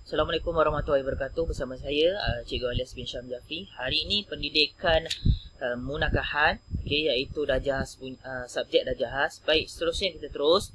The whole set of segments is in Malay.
Assalamualaikum warahmatullahi wabarakatuh. Bersama saya Cikgu Alias bin Syam Jafri. Hari ini pendidikan munakahan, iaitu dajahas, subjek dajahas. Baik, seterusnya kita terus.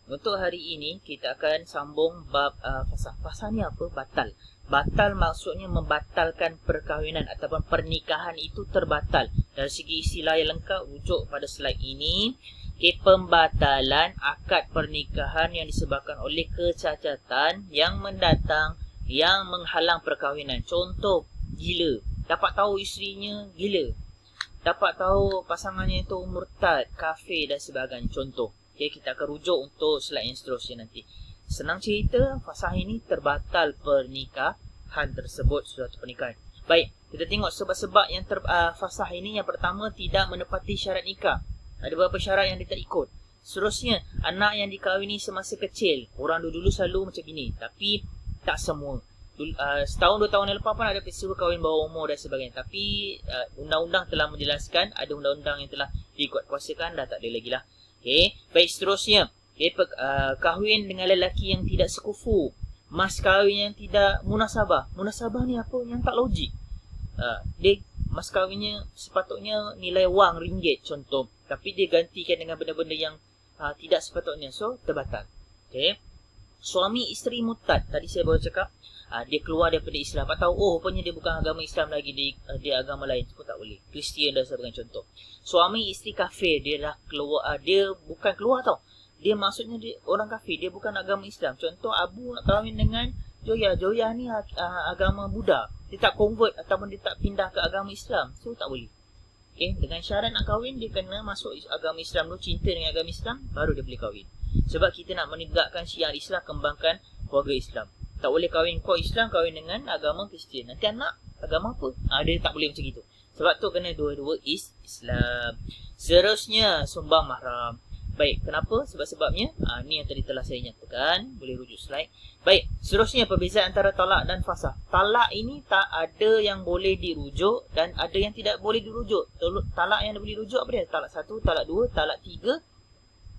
Untuk hari ini kita akan sambung bab fasah. Fasah ni apa? Batal. Batal maksudnya membatalkan perkahwinan ataupun pernikahan itu terbatal. Dari segi istilah yang lengkap rujuk pada slide ini. Pembatalan akad pernikahan yang disebabkan oleh kecacatan yang mendatang yang menghalang perkahwinan. Contoh, gila. Dapat tahu isterinya gila. Dapat tahu pasangannya itu murtad, kafir dan sebagainya. Contoh. Kita akan rujuk untuk slide yang seterusnya nanti. Senang cerita, fasah ini terbatal pernikahan tersebut, suatu pernikahan. Baik, kita tengok sebab-sebab yang fasah ini. Yang pertama, tidak menepati syarat nikah. Ada beberapa syarat yang dia tak ikut. Seterusnya, anak yang dikahwini semasa kecil. Orang dulu selalu macam ini. Tapi, tak semua. Setahun, 2 tahun yang lepas pun ada peristiwa kahwin bawah umur dan sebagainya. Tapi, undang-undang telah menjelaskan. Ada undang-undang yang telah dikuatkuasakan. Dah tak ada lagi lah. Baik, seterusnya. Kahwin dengan lelaki yang tidak sekufu. Mas kahwin yang tidak munasabah. Munasabah ni apa? Yang tak logik. Mas kahwinnya sepatutnya nilai wang ringgit contoh. Tapi dia gantikan dengan benda-benda yang tidak sepatutnya. So, terbatal. Suami isteri murtad. Tadi saya baru cakap. Dia keluar daripada Islam. Apa tahu, rupanya dia bukan agama Islam lagi. Dia agama lain. Itu pun tak boleh. Kristian dan sebagainya contoh. Suami isteri kafir. Dia dah keluar. Dia bukan keluar tau. Dia maksudnya dia orang kafir. Dia bukan agama Islam. Contoh, Abu nak kahwin dengan Joya. Joya ni agama Buddha. Dia tak convert ataupun dia tak pindah ke agama Islam. So, tak boleh. Dengan syarat nak kahwin, dia kena masuk agama Islam dulu, cinta dengan agama Islam, baru dia boleh kahwin. Sebab kita nak menegakkan syiar Islam, kembangkan keluarga Islam. Tak boleh kahwin kau Islam, kahwin dengan agama Kristian. Nanti anak agama apa? Dia tak boleh macam itu. Sebab tu kena dua-dua Islam. Seterusnya, sumbang mahram. Baik, kenapa? Sebab-sebabnya ni yang tadi telah saya nyatakan. Boleh rujuk slide. Baik, seterusnya perbezaan antara talak dan fasah. Talak ini tak ada yang boleh dirujuk dan ada yang tidak boleh dirujuk. Talak yang boleh dirujuk apa dia? Talak 1, talak 2, talak 3.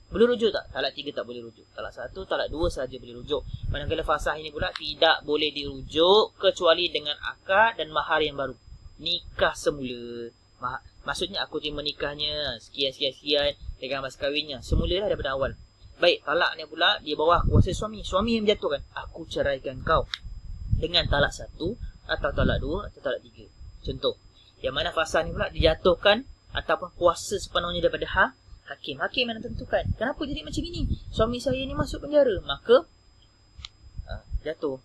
Boleh rujuk tak? Talak 3 tak boleh rujuk. Talak 1, talak 2 saja boleh rujuk. Manakala fasah ini pula tidak boleh dirujuk kecuali dengan akad dan mahar yang baru. Nikah semula. Maksudnya aku terima nikahnya sekian dengan mas kahwinnya. Semulalah daripada awal. Baik, talak ni pula di bawah kuasa suami. Suami yang menjatuhkan. Aku ceraikan kau. Dengan talak 1 atau talak 2 atau talak 3. Contoh. Yang mana fasah ni pula dijatuhkan ataupun kuasa sepenuhnya daripada hakim. Hakim yang tentukan. Kenapa jadi macam ini? Suami saya ni masuk penjara. Maka jatuh.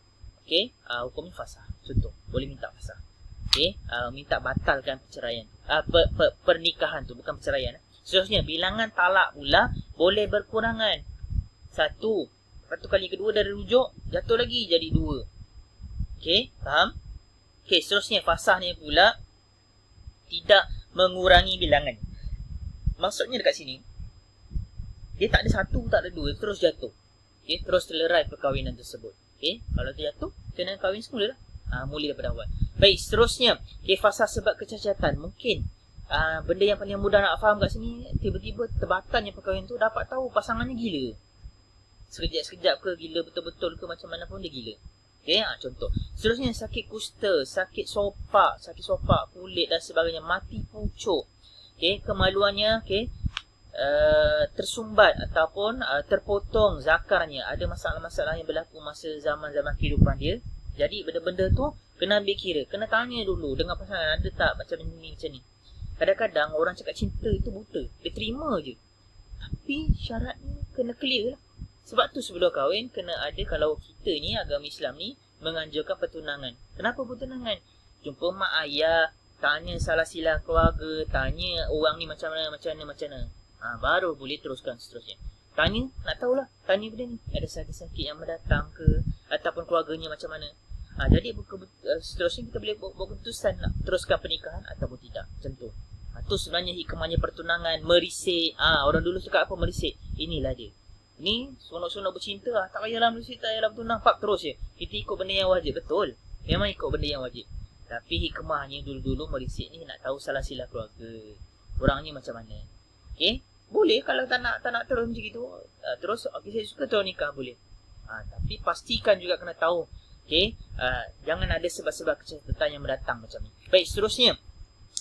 Hukumnya fasah. Contoh. Boleh minta fasah. Minta batalkan perceraian pernikahan tu, bukan perceraian. Seterusnya, bilangan talak pula boleh berkurangan. 1. Lepas tu kali kedua dah rujuk, jatuh lagi jadi 2. Faham? Seterusnya, fasah ni pula tidak mengurangi bilangan. Maksudnya dekat sini, dia tak ada 1, tak ada 2, terus jatuh. Terus terlerai perkahwinan tersebut. Kalau dia jatuh, kena kahwin semula lah. Mula daripada awal. Baik, seterusnya, fasah sebab kecacatan. Mungkin benda yang paling mudah nak faham kat sini, tiba-tiba terbatalnya perkahwinan tu, dapat tahu pasangannya gila. Sekejap-sekejap ke gila betul-betul ke macam mana pun dia gila. Contoh. Seterusnya, sakit kusta, sakit sopak kulit dan sebagainya, mati pucuk. Kemaluannya tersumbat ataupun terpotong zakarnya. Ada masalah-masalah yang berlaku masa zaman-zaman kehidupan dia. Jadi benda-benda tu kena ambil kira. Kena tanya dulu dengan pasangan, ada tak macam ni, macam ni. Kadang-kadang orang cakap cinta itu buta. Dia terima je. Tapi syarat ni kena clear lah. Sebab tu sebelum kahwin kena ada, kalau kita ni agama Islam ni menganjurkan pertunangan. Kenapa pertunangan? Jumpa mak ayah, tanya salah silah keluarga, tanya orang ni macam mana. Baru boleh teruskan seterusnya. Tanya, nak tahulah. Tanya benda ni. Ada sakit-sakit yang mendatang ke? Ataupun keluarganya macam mana? Jadi seterusnya kita boleh buat keputusan nak teruskan pernikahan ataupun tidak. Macam tu. Tu sebenarnya hikmahnya pertunangan. Merisik. Orang dulu cakap apa? Merisik. Inilah dia. Ni sonok-sonok bercinta lah. Tak payahlah merisik, tak payahlah bertunang. Pak terus je. Kita ikut benda yang wajib. Betul. Memang ikut benda yang wajib. Tapi hikmahnya dulu-dulu merisik ni nak tahu salah silah keluarga. Orangnya macam mana. Boleh kalau tak nak terus macam itu. Terus saya suka terus nikah boleh. Tapi pastikan juga kena tahu. Okey, jangan ada sebab-sebab kecacatan yang mendatang macam ni. Baik, seterusnya.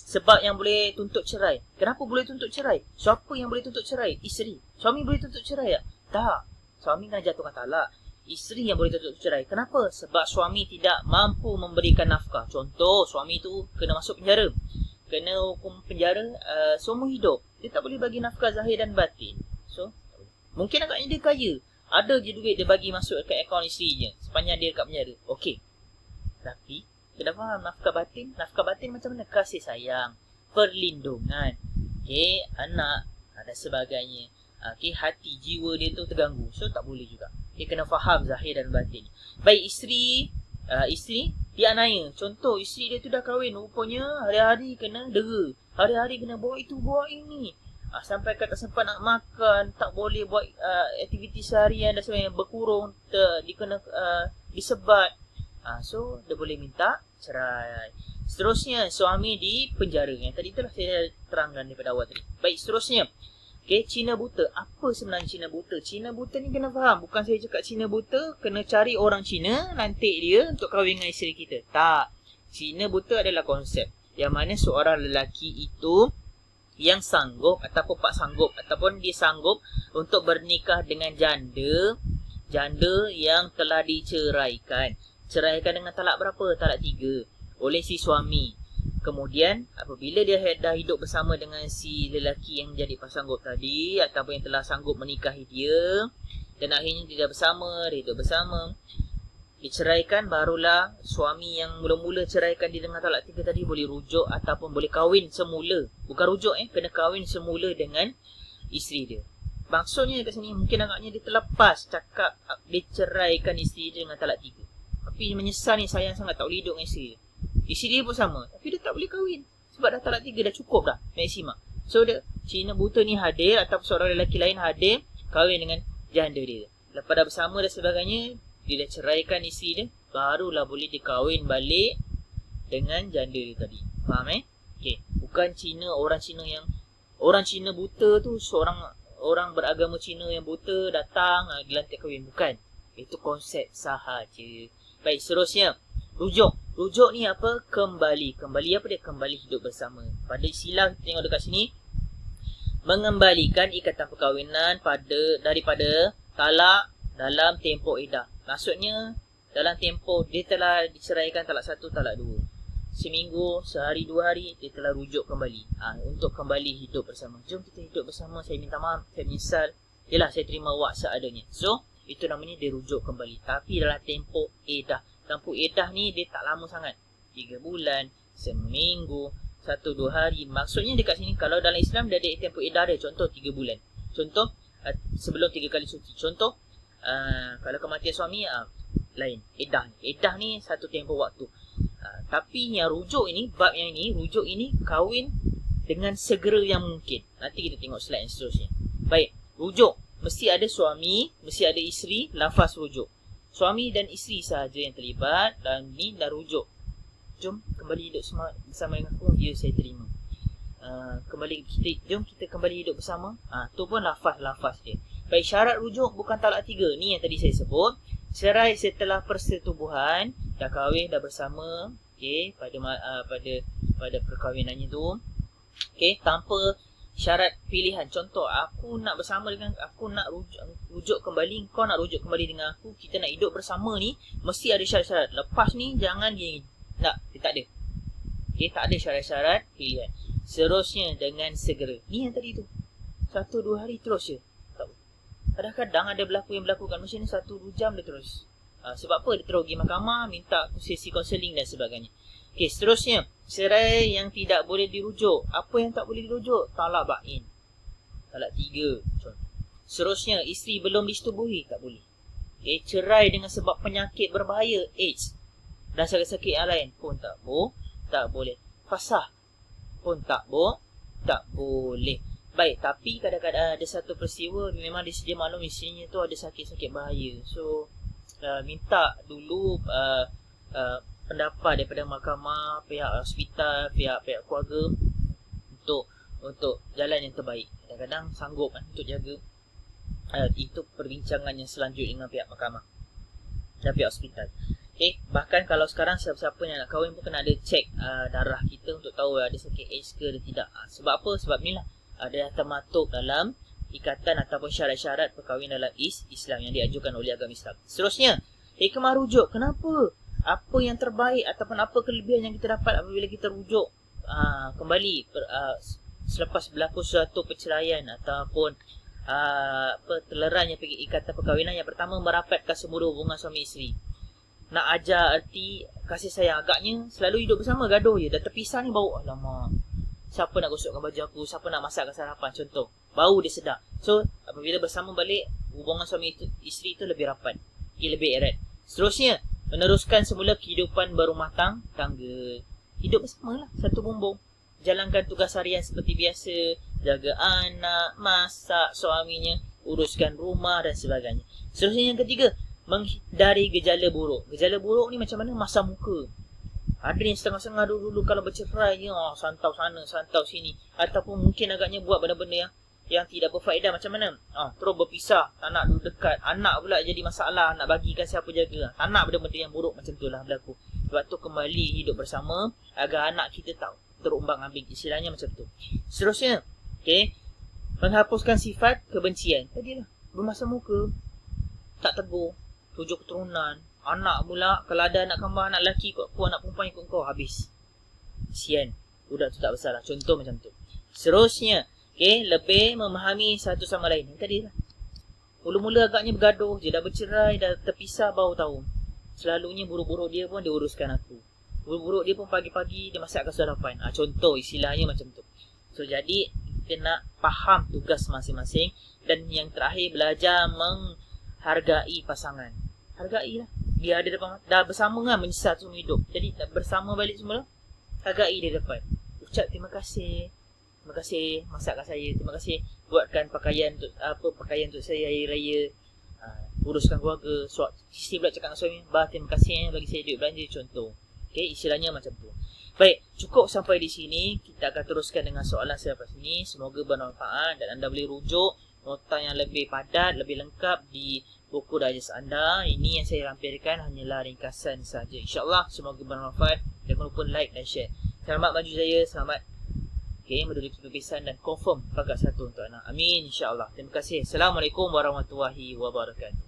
Sebab yang boleh tuntut cerai. Kenapa boleh tuntut cerai? Siapa yang boleh tuntut cerai? Isteri. Suami boleh tuntut cerai tak? Tak. Suami kena jatuhkan talak. Isteri yang boleh tuntut cerai. Kenapa? Sebab suami tidak mampu memberikan nafkah. Contoh, suami tu kena masuk penjara. Kena hukum penjara seumur hidup. Dia tak boleh bagi nafkah zahir dan batin. So, mungkin agaknya dia kaya. Ada je duit dia bagi masuk dekat akaun isteri je sepanjang dia dekat penjara. Okey. Tapi kita dah faham nafkah batin. Nafkah batin macam mana? Kasih sayang, perlindungan, okey, anak dan sebagainya. Okey, hati jiwa dia tu terganggu. So tak boleh juga. Dia kena faham zahir dan batin. Baik, isteri dia anaya. Contoh, isteri dia tu dah kahwin, rupanya hari-hari kena dera. Hari-hari kena bawa itu, bawa ini. Sampai tak sempat nak makan, tak boleh buat aktiviti seharian dan sebagainya, berkurung, dia kena disebat. So dia boleh minta cerai. Seterusnya, suami di penjara. Yang tadi itulah saya terangkan daripada awal tadi. Baik, seterusnya. Okay, Cina buta. Apa sebenarnya Cina buta? Cina buta ni kena faham. Bukan saya cakap Cina buta kena cari orang Cina, lantik dia untuk kahwin dengan isteri kita. Tak. Cina buta adalah konsep yang mana seorang lelaki itu yang sanggup ataupun pak sanggup ataupun dia sanggup untuk bernikah dengan janda yang telah diceraikan. Ceraikan dengan talak berapa? Talak 3 oleh si suami. Kemudian apabila dia dah hidup bersama dengan si lelaki yang jadi pak sanggup tadi ataupun yang telah sanggup menikahi dia, dan akhirnya dia dah bersama, dia hidup bersama, diceraikan, barulah suami yang mula-mula ceraikan dia dengan talak 3 tadi boleh rujuk ataupun boleh kahwin semula. Bukan rujuk, kena kahwin semula dengan isteri dia. Maksudnya kat sini mungkin agaknya dia terlepas cakap dia ceraikan isteri dia dengan talak 3. Tapi menyesal ni, sayang sangat tak boleh hidup dengan isteri dia. Isteri dia pun sama, tapi dia tak boleh kahwin sebab dah talak 3 dah cukup dah, maksima. So dia Cina buta ni hadir ataupun seorang lelaki lain hadir kahwin dengan janda dia. Lepas dah bersama dan sebagainya, dia dah ceraikan isteri dia, barulah boleh dikahwin balik dengan janda dia tadi. Faham Okey, bukan orang Cina buta tu seorang orang beragama Cina yang buta datang dilantik kahwin, bukan. Itu konsep sahaja. Baik, seterusnya. Rujuk ni apa? Kembali apa dia? Kembali hidup bersama. Pada istilah kita tengok dekat sini, mengembalikan ikatan perkahwinan daripada talak dalam tempoh iddah. Maksudnya dalam tempoh dia telah diceraikan talak 1, talak 2. Seminggu, sehari, 2 hari dia telah rujuk kembali. Untuk kembali hidup bersama. Jom kita hidup bersama. Saya minta maaf, saya menyesal. Yalah, saya terima awak seadanya. So, itu namanya dia rujuk kembali. Tapi dalam tempoh iddah. Tempoh iddah ni dia tak lama sangat. 3 bulan, seminggu, 1-2 hari. Maksudnya dekat sini kalau dalam Islam dia ada tempoh iddah dia. Contoh 3 bulan. Contoh sebelum 3 kali suci. Contoh kalau kematian suami lain. Iddah ni satu tempoh waktu. Tapi yang rujuk ini, bab yang ini, rujuk ini kahwin dengan segera yang mungkin. Nanti kita tengok slide yang seterusnya. Baik, rujuk. Mesti ada suami, mesti ada isteri, lafaz rujuk. Suami dan isteri sahaja yang terlibat dan ni dah rujuk. Jom kembali hidup bersama dengan aku. Ya, saya terima. Jom kita kembali hidup bersama. Tu pun lafaz dia. Baik, syarat rujuk bukan talak 3. Ni yang tadi saya sebut. Cerai setelah persetubuhan, dah kahwin, dah bersama, okey, pada perkahwinannya tu. Okey, tanpa syarat pilihan. Contoh, aku nak bersama dengan, aku nak rujuk kembali, kau nak rujuk kembali dengan aku, kita nak hidup bersama ni, mesti ada syarat-syarat. Lepas ni jangan dia tak ada. Okey, tak ada syarat-syarat pilihan. Seterusnya dengan segera. Ni yang tadi tu. 1-2 hari terus je. Kadang-kadang ada yang berlaku kat Malaysia ni 1-2 jam dia terus. Sebab apa? Dia terus pergi mahkamah, minta sesi kaunseling dan sebagainya. Okey, seterusnya. Cerai yang tidak boleh dirujuk. Apa yang tak boleh dirujuk? Talak bain. Talak 3. Seterusnya, isteri belum disetubuhi, tak boleh. Okey, cerai dengan sebab penyakit berbahaya, AIDS, dan sakit-sakit yang lain pun tak boleh. Fasah pun tak boleh. Baik, tapi kadang-kadang ada satu peristiwa memang disedia maklum isterinya tu ada sakit-sakit bahaya. So, minta dulu pendapat daripada mahkamah, pihak hospital, pihak keluarga untuk jalan yang terbaik. Kadang-kadang sanggup untuk jaga. Itu perbincangan yang selanjutnya dengan pihak mahkamah. dan pihak hospital. Okay, bahkan kalau sekarang siapa-siapa yang nak kahwin pun kena ada cek darah kita untuk tahu ada sakit AIDS ke ada tidak. Sebab apa? Sebab ni lah ada termaktub dalam ikatan ataupun syarat-syarat perkahwinan dalam Islam yang diajukan oleh agama Islam. Seterusnya, hikmah rujuk. Kenapa? Apa yang terbaik ataupun apa kelebihan yang kita dapat apabila kita rujuk kembali selepas berlaku suatu perceraian ataupun terlerainya ikatan perkahwinan? Yang pertama, merapatkan semula hubungan suami isteri. Nak ajar arti kasih sayang. Agaknya selalu hidup bersama, gaduh je. Dah terpisah ni bau, alamak, siapa nak gosokkan baju aku, siapa nak masakkan sarapan, contoh. Bau dia sedap. So apabila bersama balik, hubungan suami isteri tu lebih rapat, lebih erat. Seterusnya, meneruskan semula kehidupan berumah tangga. Hidup bersama lah, satu bumbung. Jalankan tugas harian seperti biasa, jaga anak, masak suaminya, uruskan rumah dan sebagainya. Seterusnya yang ketiga, menghindari gejala buruk. Gejala buruk ni macam mana? Masam muka. Ada yang setengah-setengah dulu kalau bercerai je, santau sana, santau sini. Ataupun mungkin agaknya buat benda-benda yang tidak berfaedah. Macam mana? Terus berpisah, tak nak duduk dekat. Anak pula jadi masalah, nak bagikan siapa jaga. Tak nak benda-benda yang buruk macam tu lah berlaku. Sebab tu kembali hidup bersama agar anak kita tahu terumbang ambing, istilahnya macam tu. Seterusnya, okay, menghapuskan sifat kebencian. Tadilah bermasam muka, tak tegur, tujuh keturunan. Anak pula, kalau ada anak kembar, anak lelaki ikut aku, anak perempuan ikut kau, habis. Kesian, budak tu tak bersalah. Contoh macam tu. Seterusnya, okay, lebih memahami satu sama lain. Yang tadi lah, mula-mula agaknya bergaduh je, dah bercerai, dah terpisah, baru tahu selalunya buruk-buruk dia pun dia uruskan aku. Buruk-buruk dia pun pagi-pagi dia masakkan sarapan. Contoh, istilahnya macam tu. So jadi kita nak faham tugas masing-masing. Dan yang terakhir, belajar menghargai pasangan. Hargailah. Dia ada depan, dah bersama kan, menyesal semua hidup. Jadi dah bersama balik semula, hargai dia depan. Ucap terima kasih. Terima kasih masakkan saya. Terima kasih buatkan pakaian untuk saya hari raya. Uruskan keluarga. Isteri pula cakap dengan suami, terima kasih bagi saya duit belanja, contoh. Okay, istilahnya macam tu. Baik, cukup sampai di sini. Kita akan teruskan dengan soalan selepas ini. Semoga bermanfaat dan anda boleh rujuk nota yang lebih padat, lebih lengkap di buku digest anda. Ini yang saya lampirkan hanyalah ringkasan saja. InsyaAllah semoga bermanfaat. Jangan lupa like dan share. Selamat maju jaya, selamat menduduki penulisan dan confirm pakat satu untuk anak. Amin, insyaAllah. Terima kasih. Assalamualaikum warahmatullahi wabarakatuh.